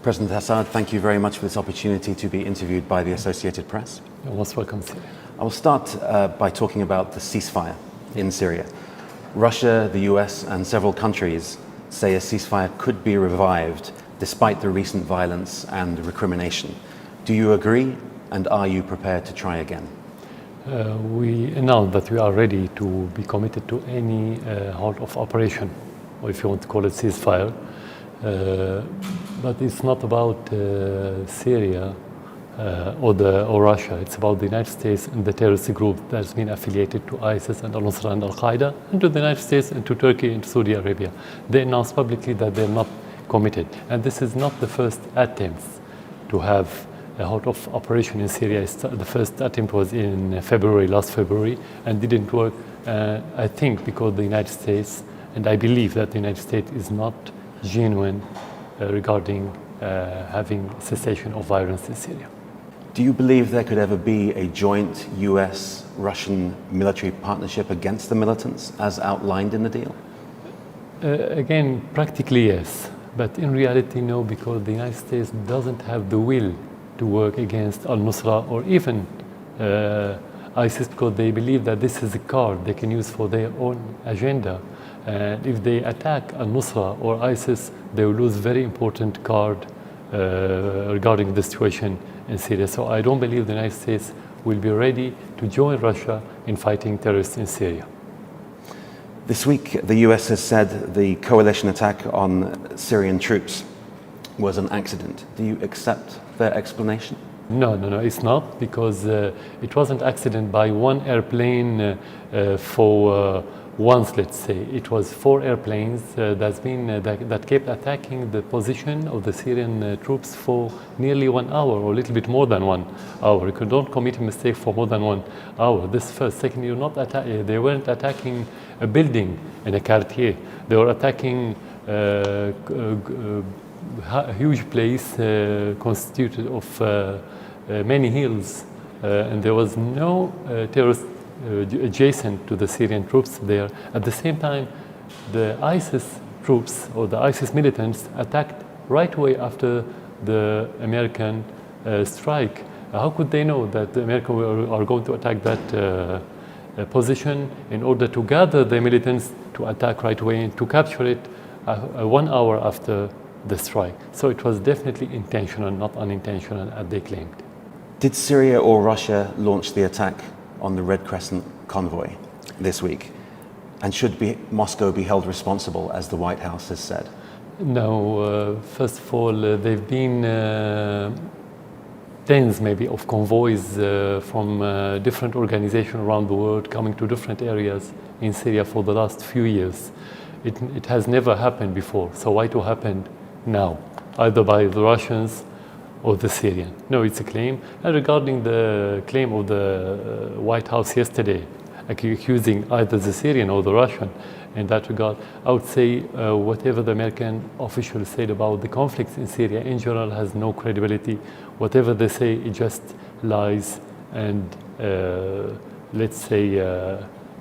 President Assad, thank you very much for this opportunity to be interviewed by the Associated Press. You're most welcome, Syria. I will start by talking about the ceasefire in Syria. Russia, the US, and several countries say a ceasefire could be revived despite the recent violence and recrimination. Do you agree, and are you prepared to try again? We announced that we are ready to be committed to any halt of operation, or if you want to call it ceasefire. But it's not about Syria or Russia. It's about the United States and the terrorist group that's been affiliated to ISIS and al-Assad and al-Qaeda, and to the United States and to Turkey and to Saudi Arabia. They announced publicly that they're not committed. And this is not the first attempt to have a halt of operation in Syria. The first attempt was in last February, and didn't work, I think, because the United States, and I believe that the United States is not genuine regarding having cessation of violence in Syria. Do you believe there could ever be a joint US-Russian military partnership against the militants as outlined in the deal? Again, practically yes, but in reality no, because the United States doesn't have the will to work against al-Nusra or even ISIS, because they believe that this is a card they can use for their own agenda. And if they attack al-Nusra or ISIS, they will lose very important card regarding the situation in Syria. So I don't believe the United States will be ready to join Russia in fighting terrorists in Syria. This week, the US has said the coalition attack on Syrian troops was an accident. Do you accept their explanation? No, it's not, because it wasn't accident by one airplane for once, let's say. It was 4 airplanes that kept attacking the position of the Syrian troops for nearly 1 hour, or a little bit more than 1 hour. You don't commit a mistake for more than 1 hour. This first. Second, they weren't attacking a building in a quartier. They were attacking a huge place constituted of many hills, and there was no terrorist adjacent to the Syrian troops there. At the same time, the ISIS troops or the ISIS militants attacked right away after the American strike. How could they know that the Americans are going to attack that position in order to gather the militants to attack right away and to capture it 1 hour after the strike? So it was definitely intentional, not unintentional, as they claimed. Did Syria or Russia launch the attack on the Red Crescent convoy this week? And should Moscow be held responsible, as the White House has said? No, first of all, there have been tens maybe of convoys from different organizations around the world coming to different areas in Syria for the last few years. It has never happened before, so why to happen now, either by the Russians or the Syrian? No, it's a claim. And regarding the claim of the White House yesterday, accusing either the Syrian or the Russian, in that regard, I would say whatever the American officials said about the conflicts in Syria in general has no credibility. Whatever they say, it just lies, and let's say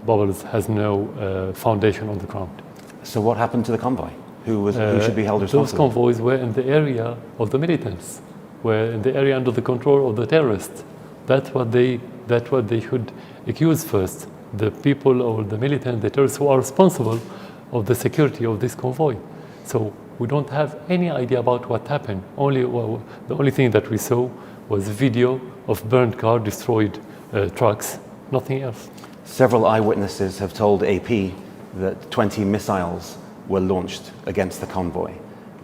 bubbles, has no foundation on the ground. So what happened to the convoy? Who should be held responsible? Those convoys were in the area of the militants, were in the area under the control of the terrorists. That's what they should accuse first, the people or the militants, the terrorists who are responsible of the security of this convoy. So we don't have any idea about what happened. The only thing that we saw was a video of burned cars, destroyed trucks, nothing else. Several eyewitnesses have told AP that 20 missiles were launched against the convoy.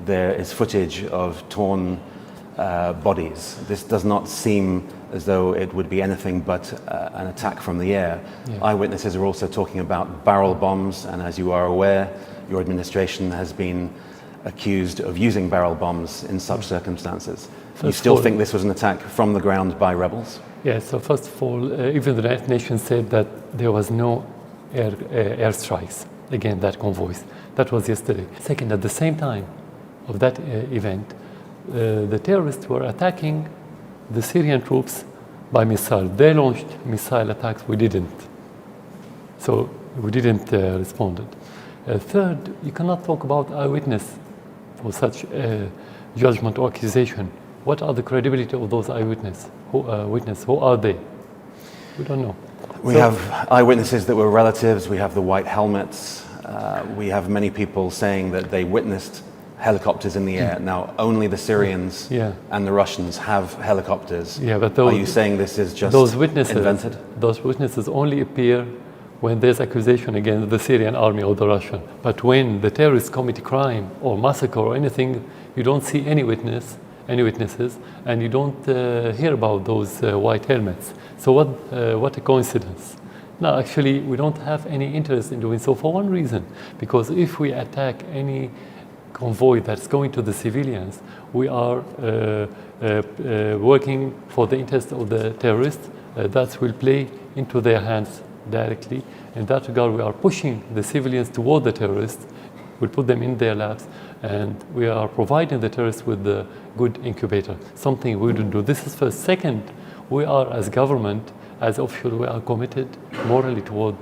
There is footage of torn bodies. This does not seem as though it would be anything but an attack from the air. Yeah. Eyewitnesses are also talking about barrel bombs, and as you are aware, your administration has been accused of using barrel bombs in such circumstances. You still think this was an attack from the ground by rebels? Yes, so first of all, even the United Nations said that there was no air strikes against that convoys. That was yesterday. Second, at the same time of that event, the terrorists were attacking the Syrian troops by missile. They launched missile attacks, we didn't. So we didn't respond. Third, you cannot talk about eyewitness for such judgment or accusation. What are the credibility of those eyewitnesses? Who are they? We don't know. We have eyewitnesses that were relatives. We have the white helmets. We have many people saying that they witnessed helicopters in the air. Now, only the Syrians and the Russians have helicopters. Yeah, but are you saying this is just invented? Those witnesses only appear when there's accusation against the Syrian army or the Russian. But when the terrorists commit a crime or massacre or anything, you don't see any witnesses, and you don't hear about those white helmets. So what a coincidence. No, actually, we don't have any interest in doing so for one reason, because if we attack any convoy that's going to the civilians, we are working for the interest of the terrorists. That will play into their hands directly. In that regard, we are pushing the civilians toward the terrorists. We'll put them in their laps, and we are providing the terrorists with the good incubator, something we wouldn't do. This is first. Second, we are, as government, as official, we are committed morally toward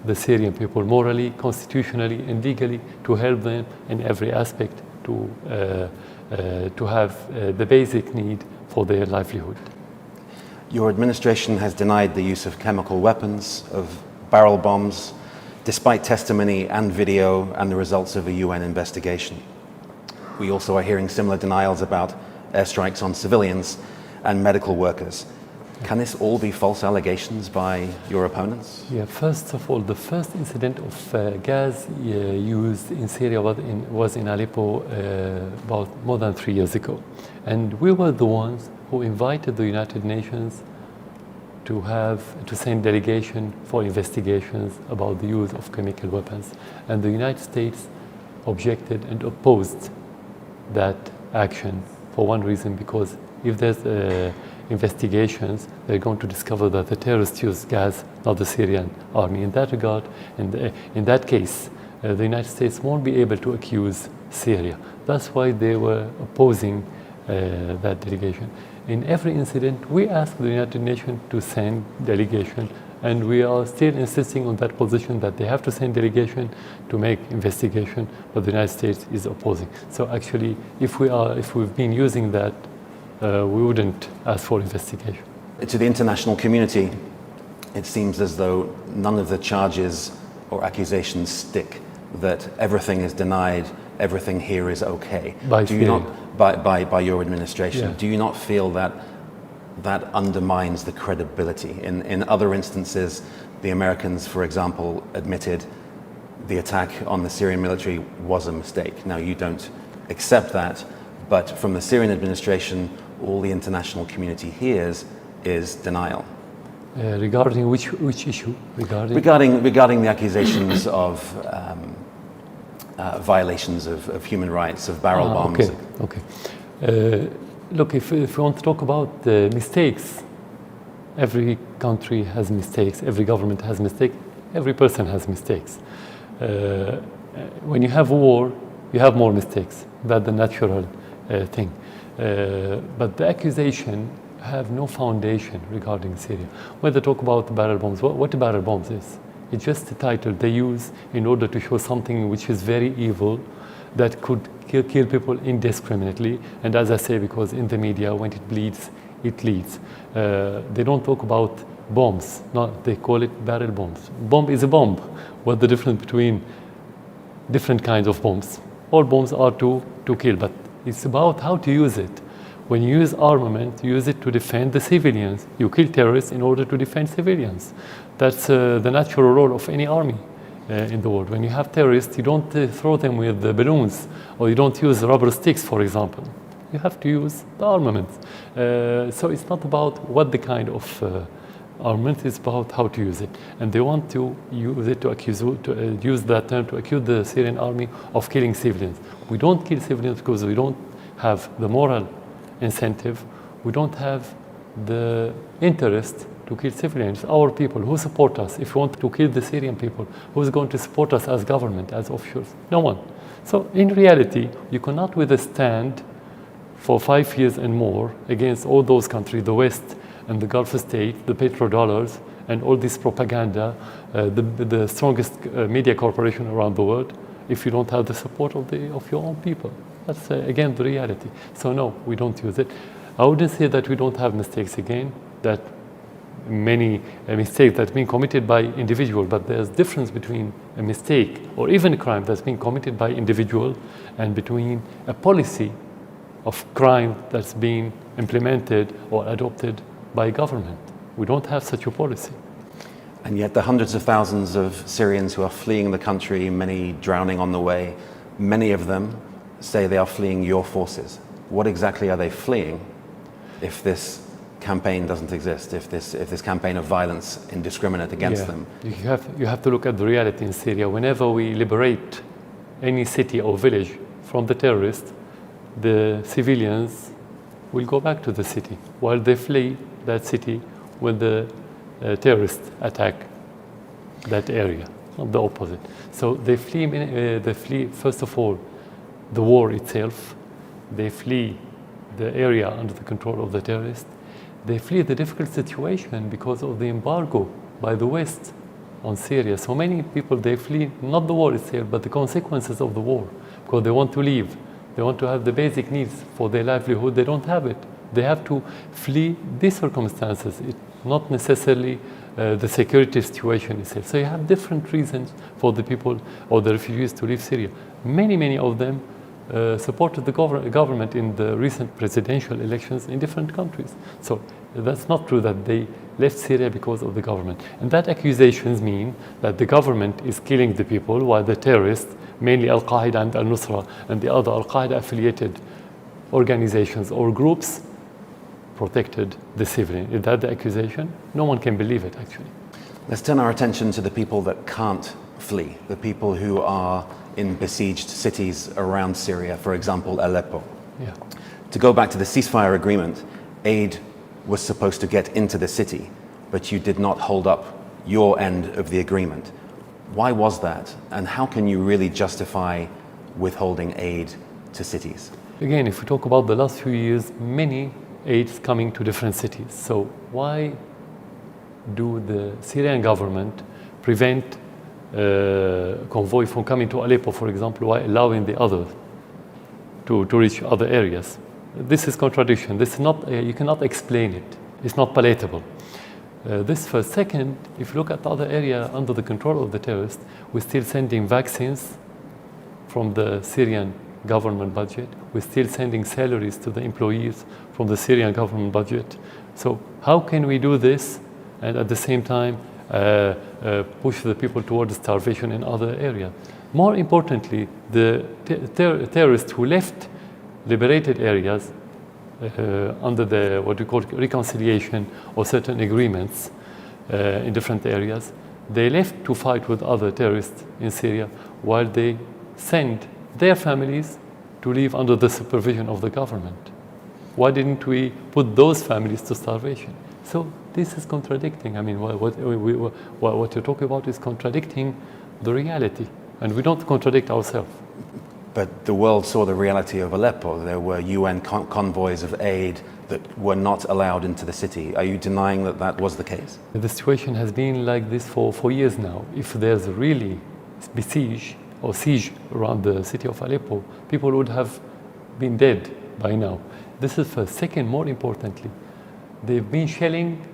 the Syrian people, morally, constitutionally, and legally, to help them in every aspect to have the basic need for their livelihood. Your administration has denied the use of chemical weapons, of barrel bombs, despite testimony and video and the results of a UN investigation. We also are hearing similar denials about airstrikes on civilians and medical workers. Can this all be false allegations by your opponents? Yeah, first of all, the first incident of gas used in Syria was in Aleppo about more than 3 years ago. And we were the ones who invited the United Nations to send delegation for investigations about the use of chemical weapons. And the United States objected and opposed that action for one reason, because if there's investigations, they're going to discover that the terrorists use gas, not the Syrian army. In that regard, in that case, the United States won't be able to accuse Syria. That's why they were opposing that delegation. In every incident, we ask the United Nations to send delegation, and we are still insisting on that position that they have to send delegation to make investigation, but the United States is opposing. So actually, if we've been using that, we wouldn't ask for investigation. To the international community, it seems as though none of the charges or accusations stick, that everything is denied, everything here is okay. By your administration. Yeah. Do you not feel that that undermines the credibility? In other instances, the Americans, for example, admitted the attack on the Syrian military was a mistake. Now, you don't accept that, but from the Syrian administration, all the international community hears is denial. Regarding which issue? Regarding the accusations of violations of human rights, of barrel bombs. Okay. Look, if we want to talk about mistakes, every country has mistakes, every government has mistakes, every person has mistakes. When you have war, you have more mistakes. That's the natural thing. But the accusation have no foundation regarding Syria. When they talk about barrel bombs, what a barrel bombs is? It's just a title they use in order to show something which is very evil, that could kill people indiscriminately. And as I say, because in the media, when it bleeds, it leads. They don't talk about bombs. No, they call it barrel bombs. Bomb is a bomb. What's the difference between different kinds of bombs? All bombs are to kill, but it's about how to use it. When you use armament, you use it to defend the civilians. You kill terrorists in order to defend civilians. That's the natural role of any army in the world. When you have terrorists, you don't throw them with the balloons, or you don't use rubber sticks, for example. You have to use the armament. So it's not about what the kind of armament, it's about how to use it. And they want to use it to use that term to accuse the Syrian army of killing civilians. We don't kill civilians because we don't have the moral incentive. We don't have the interest to kill civilians. Our people who support us, if we want to kill the Syrian people, who's going to support us as government, as officials? No one. So in reality, you cannot withstand for 5 years and more against all those countries, the West and the Gulf states, the petrodollars, and all this propaganda, the strongest media corporation around the world, if you don't have the support of your own people. That's again the reality. So no, we don't use it. I wouldn't say that we don't have mistakes again, that many mistakes that have been committed by individual, but there's difference between a mistake or even a crime that's been committed by individual and between a policy of crime that's been implemented or adopted by government. We don't have such a policy. And yet the hundreds of thousands of Syrians who are fleeing the country, many drowning on the way, many of them say they are fleeing your forces. What exactly are they fleeing if this campaign doesn't exist, if this campaign of violence indiscriminate against them? You have to look at the reality in Syria. Whenever we liberate any city or village from the terrorists, the civilians will go back to the city while they flee that city when the terrorists attack that area, not the opposite. So they flee first of all the war itself, they flee the area under the control of the terrorists, they flee the difficult situation because of the embargo by the West on Syria. So many people, they flee not the war itself, but the consequences of the war, because they want to leave. They want to have the basic needs for their livelihood. They don't have it. They have to flee these circumstances, not necessarily the security situation itself. So you have different reasons for the people or the refugees to leave Syria. Many of them supported the government in the recent presidential elections in different countries. So that's not true that they left Syria because of the government. And that accusations mean that the government is killing the people while the terrorists, mainly Al-Qaeda and Al-Nusra and the other Al-Qaeda affiliated organizations or groups, protected the civilian. Is that the accusation? No one can believe it, actually. Let's turn our attention to the people that can't flee, the people who are in besieged cities around Syria, for example, Aleppo. Yeah. To go back to the ceasefire agreement, aid was supposed to get into the city, but you did not hold up your end of the agreement. Why was that? And how can you really justify withholding aid to cities? Again, if we talk about the last few years, many aids coming to different cities. So why do the Syrian government prevent convoy from coming to Aleppo, for example, while allowing the others to reach other areas? This is contradiction. This is not, you cannot explain it. It's not palatable. This first. Second, if you look at the other area under the control of the terrorists, we're still sending vaccines from the Syrian government budget. We're still sending salaries to the employees from the Syrian government budget. So how can we do this and at the same time push the people towards starvation in other areas? More importantly, the terrorists who left liberated areas under the what we call reconciliation or certain agreements in different areas, they left to fight with other terrorists in Syria while they sent their families to live under the supervision of the government. Why didn't we put those families to starvation? So this is contradicting. I mean, what you're talking about is contradicting the reality, and we don't contradict ourselves. But the world saw the reality of Aleppo. There were UN convoys of aid that were not allowed into the city. Are you denying that that was the case? The situation has been like this for years now. If there's really siege around the city of Aleppo, people would have been dead by now. This is first. Second, more importantly, they've been shelling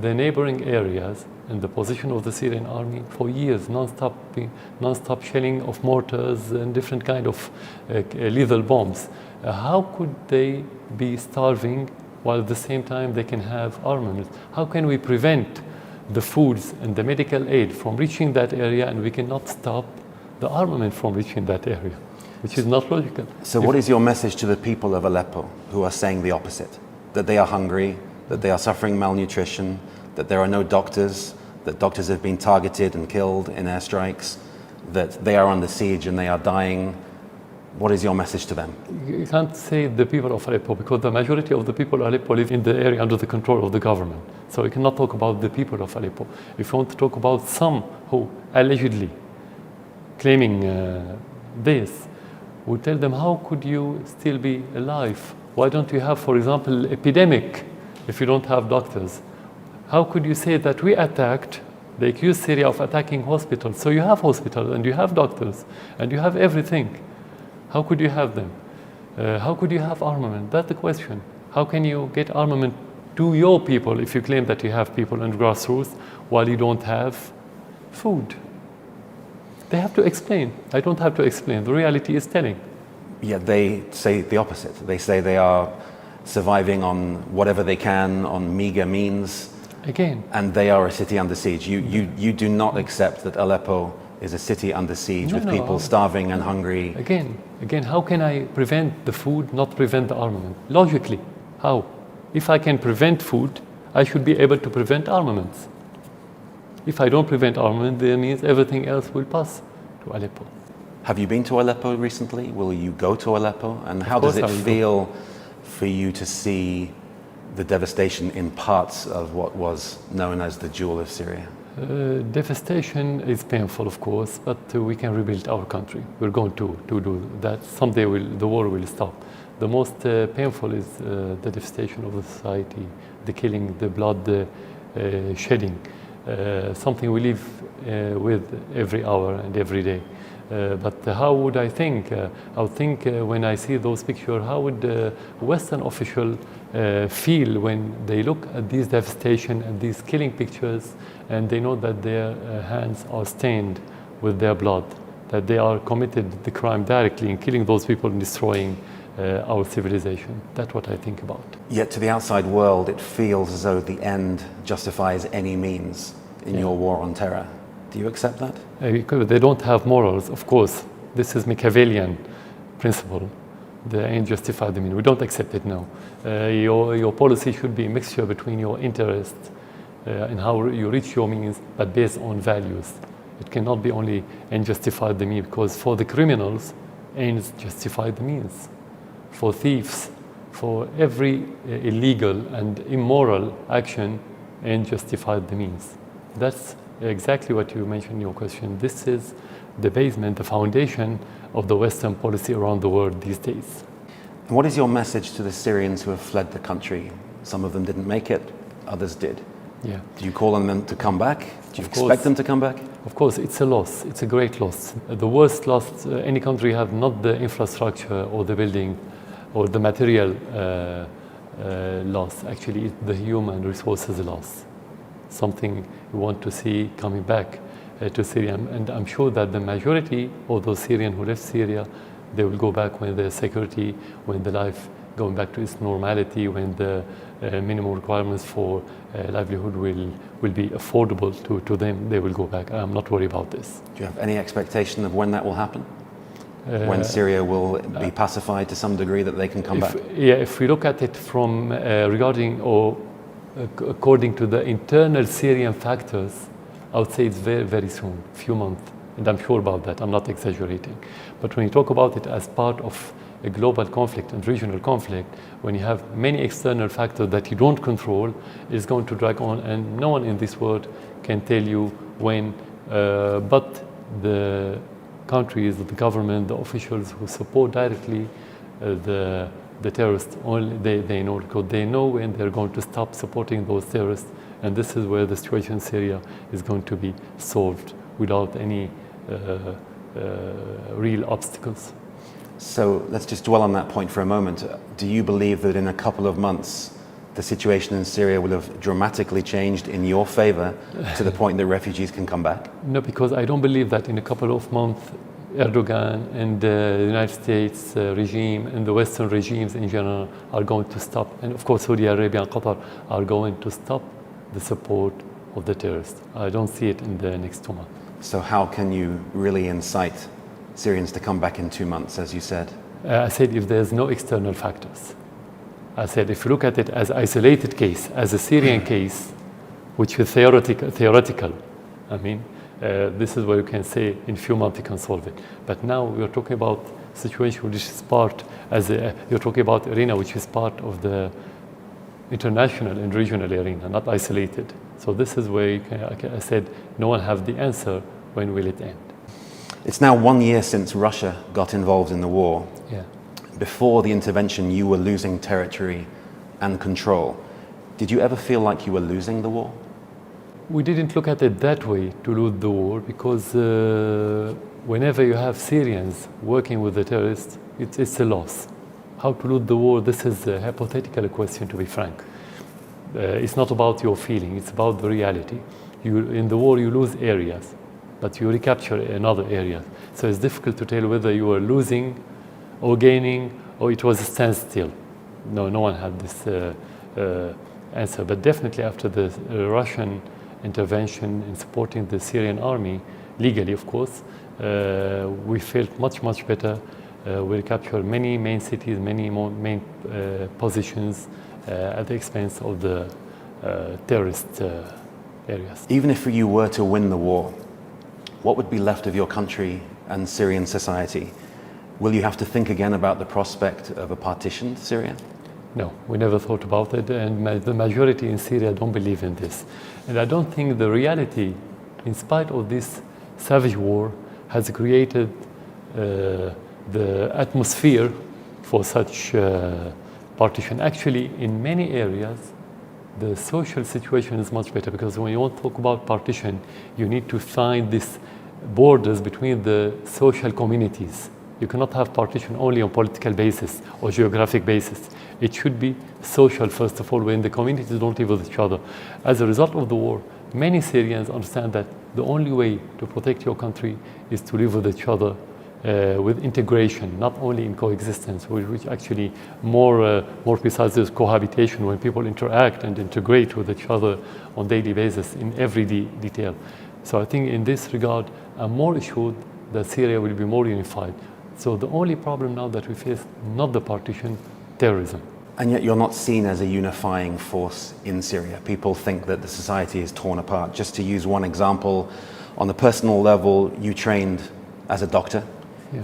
the neighboring areas and the position of the Syrian army for years, non-stop shelling of mortars and different kind of lethal bombs. How could they be starving while at the same time they can have armaments? How can we prevent the foods and the medical aid from reaching that area and we cannot stop the armament from reaching that area, which is not logical? So what is your message to the people of Aleppo who are saying the opposite? That they are hungry, that they are suffering malnutrition, that there are no doctors, that doctors have been targeted and killed in airstrikes, that they are under siege and they are dying. What is your message to them? You can't say the people of Aleppo because the majority of the people of Aleppo live in the area under the control of the government. So you cannot talk about the people of Aleppo. If you want to talk about some who allegedly claiming this, we tell them, how could you still be alive? Why don't you have, for example, epidemic if you don't have doctors? How could you say that we attacked, they accused Syria of attacking hospitals? So you have hospitals and you have doctors and you have everything. How could you have them? How could you have armament? That's the question. How can you get armament to your people if you claim that you have people in grassroots while you don't have food? They have to explain. I don't have to explain. The reality is telling. Yeah, they say the opposite. They say they are surviving on whatever they can, on meager means. Again. And they are a city under siege. You do not accept that Aleppo is a city under siege with people starving and hungry. Again, how can I prevent the food, not prevent the armament? Logically, how? If I can prevent food, I should be able to prevent armaments. If I don't prevent armament, that means everything else will pass to Aleppo. Have you been to Aleppo recently? Will you go to Aleppo? And how does it feel for you to see the devastation in parts of what was known as the Jewel of Syria? Devastation is painful, of course, but we can rebuild our country. We're going to do that. Someday the war will stop. The most painful is the devastation of the society, the killing, the blood, the shedding. Something we live with every hour and every day. But how would I think? I would think when I see those pictures, how would the Western official feel when they look at these devastation and these killing pictures and they know that their hands are stained with their blood, that they are committed the crime directly in killing those people and destroying our civilization. That's what I think about. Yet to the outside world, it feels as though the end justifies any means in your war on terror. Do you accept that? They don't have morals, of course. This is Machiavellian principle. The end justifies the means. We don't accept it now. Your policy should be a mixture between your interests and how you reach your means, but based on values. It cannot be only end justify the means, because for the criminals, ends justify the means. For thieves, for every illegal and immoral action, end justify the means. That's exactly what you mentioned in your question. This is the basement, the foundation of the Western policy around the world these days. And what is your message to the Syrians who have fled the country? Some of them didn't make it, others did. Yeah. Do you call on them to come back? Do you expect them to come back? Of course, it's a loss. It's a great loss. The worst loss any country have, not the infrastructure or the building or the material loss. Actually, it's the human resources loss. Something we want to see coming back to Syria. And I'm sure that the majority of those Syrians who left Syria, they will go back when the security, when the life going back to its normality, when the minimum requirements for livelihood will be affordable to them, they will go back. I'm not worried about this. Do you have any expectation of when that will happen? When Syria will be pacified to some degree, that they can come back? Yeah, if we look at it from regarding or according to the internal Syrian factors, I would say it's very, very soon, few months, and I'm sure about that, I'm not exaggerating. But when you talk about it as part of a global conflict and regional conflict, when you have many external factors that you don't control, it's going to drag on, and no one in this world can tell you when, but the countries, the government, the officials who support directly the terrorists, only they know, because they know when they're going to stop supporting those terrorists, and this is where the situation in Syria is going to be solved without any real obstacles. So let's just dwell on that point for a moment. Do you believe that in a couple of months the situation in Syria will have dramatically changed in your favor to the point that refugees can come back? No, because I don't believe that in a couple of months Erdogan and the United States regime and the Western regimes in general are going to stop, and of course Saudi Arabia and Qatar are going to stop the support of the terrorists. I don't see it in the next 2 months. So how can you really incite Syrians to come back in 2 months, as you said? I said if there's no external factors. I said if you look at it as isolated case, as a Syrian case, which is theoretical, I mean, this is where you can say in few months you can solve it. But now we're talking about situation which is part, you're talking about arena which is part of the international and regional arena, not isolated. So this is where I said no one have the answer. When will it end? It's now 1 year since Russia got involved in the war. Yeah. Before the intervention, you were losing territory and control. Did you ever feel like you were losing the war? We didn't look at it that way, to lose the war, because whenever you have Syrians working with the terrorists, it's a loss. How to lose the war, this is a hypothetical question, to be frank. It's not about your feeling, it's about the reality. In the war, you lose areas, but you recapture another area. So it's difficult to tell whether you are losing or gaining, or it was a standstill. No one had this answer. But definitely after the Russian intervention in supporting the Syrian army, legally of course, we felt much better. We captured many main cities, many more main positions at the expense of the terrorist areas. Even if you were to win the war, what would be left of your country and Syrian society? Will you have to think again about the prospect of a partitioned Syria? No, we never thought about it, and the majority in Syria don't believe in this. And I don't think the reality, in spite of this savage war, has created the atmosphere for such partition. Actually, in many areas, the social situation is much better, because when you want to talk about partition, you need to find these borders between the social communities. You cannot have partition only on political basis or geographic basis. It should be social, first of all, when the communities don't live with each other. As a result of the war, many Syrians understand that the only way to protect your country is to live with each other with integration, not only in coexistence, which actually more precisely is cohabitation, when people interact and integrate with each other on a daily basis in every detail. So I think in this regard, I'm more assured that Syria will be more unified. So the only problem now that we face, not the partition, terrorism. And yet you're not seen as a unifying force in Syria. People think that the society is torn apart. Just to use one example, on a personal level, you trained as a doctor,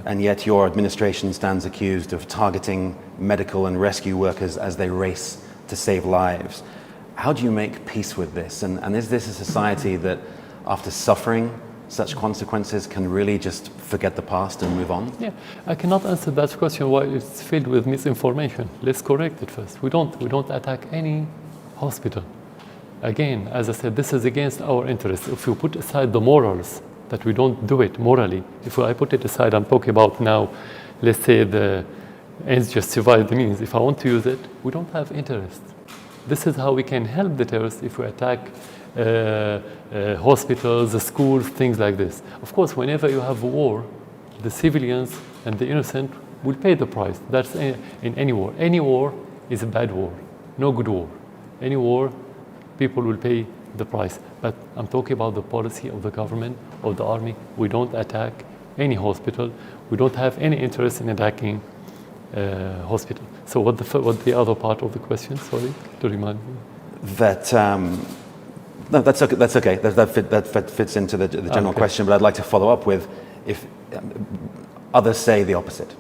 and yet your administration stands accused of targeting medical and rescue workers as they race to save lives. How do you make peace with this? And is this a society that, after suffering such consequences, can really just forget the past and move on? Yeah, I cannot answer that question why it's filled with misinformation. Let's correct it first. We don't attack any hospital. Again, as I said, this is against our interests. If you put aside the morals, that we don't do it morally, if I put it aside, I'm talking about now, let's say the ends justify the means. If I want to use it, we don't have interest. This is how we can help the terrorists if we attack hospitals, schools, things like this. Of course, whenever you have a war, the civilians and the innocent will pay the price. That's in any war. Any war is a bad war, no good war. Any war, people will pay the price. But I'm talking about the policy of the government, of the army. We don't attack any hospital. We don't have any interest in attacking hospital. So what the other part of the question, sorry, to remind me? That, no, that's okay. That fits into the general question, but I'd like to follow up with, if others say the opposite,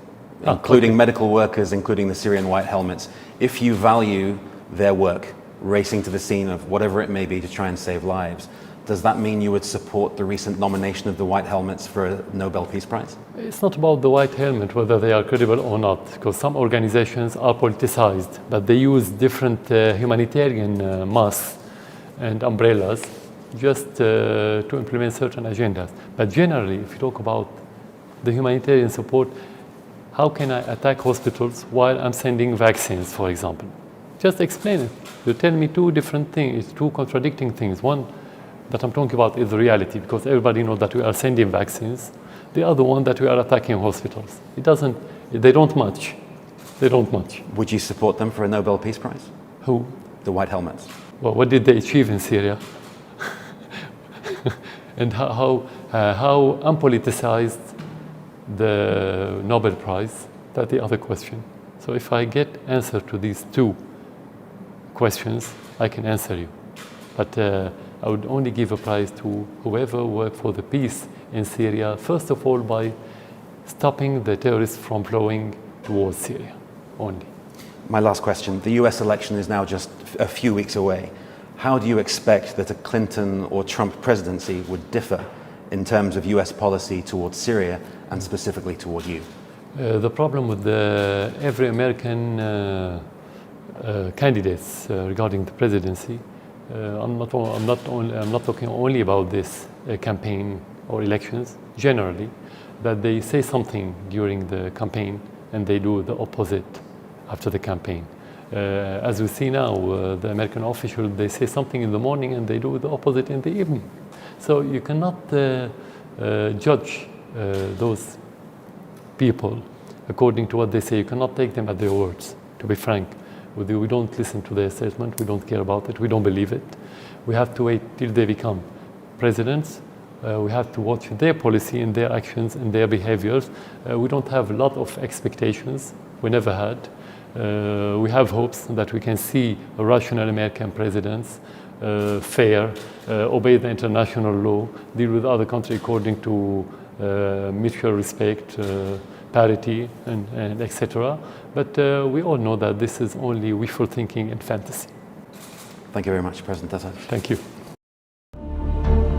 including medical workers, including the Syrian white helmets. If you value their work, racing to the scene of whatever it may be to try and save lives, does that mean you would support the recent nomination of the white helmets for a Nobel Peace Prize? It's not about the white helmet, whether they are credible or not, because some organizations are politicized, but they use different humanitarian masks and umbrellas just to implement certain agendas. But generally, if you talk about the humanitarian support, how can I attack hospitals while I'm sending vaccines, for example? Just explain it. You tell me two different things, two contradicting things. One that I'm talking about is the reality, because everybody knows that we are sending vaccines. The other one that we are attacking hospitals. They don't match. They don't match. Would you support them for a Nobel Peace Prize? Who? The white helmets. Well, what did they achieve in Syria? And how unpoliticized the Nobel Prize? That's the other question. So if I get answer to these two questions, I can answer you. But I would only give a prize to whoever worked for the peace in Syria, first of all by stopping the terrorists from flowing towards Syria only. My last question. The US election is now just a few weeks away. How do you expect that a Clinton or Trump presidency would differ in terms of US policy towards Syria and specifically toward you? The problem with every American candidates regarding the presidency, I'm not talking only about this campaign or elections, generally, that they say something during the campaign and they do the opposite after the campaign. As we see now, the American officials, they say something in the morning and they do the opposite in the evening. So you cannot judge those people according to what they say. You cannot take them at their words, to be frank. We don't listen to their statement, we don't care about it, we don't believe it. We have to wait till they become presidents. We have to watch their policy and their actions and their behaviors. We don't have a lot of expectations, we never had. We have hopes that we can see a rational American presidents, fair, obey the international law, deal with other countries according to mutual respect, parity, and etc. But we all know that this is only wishful thinking and fantasy. Thank you very much, President Assad. Thank you.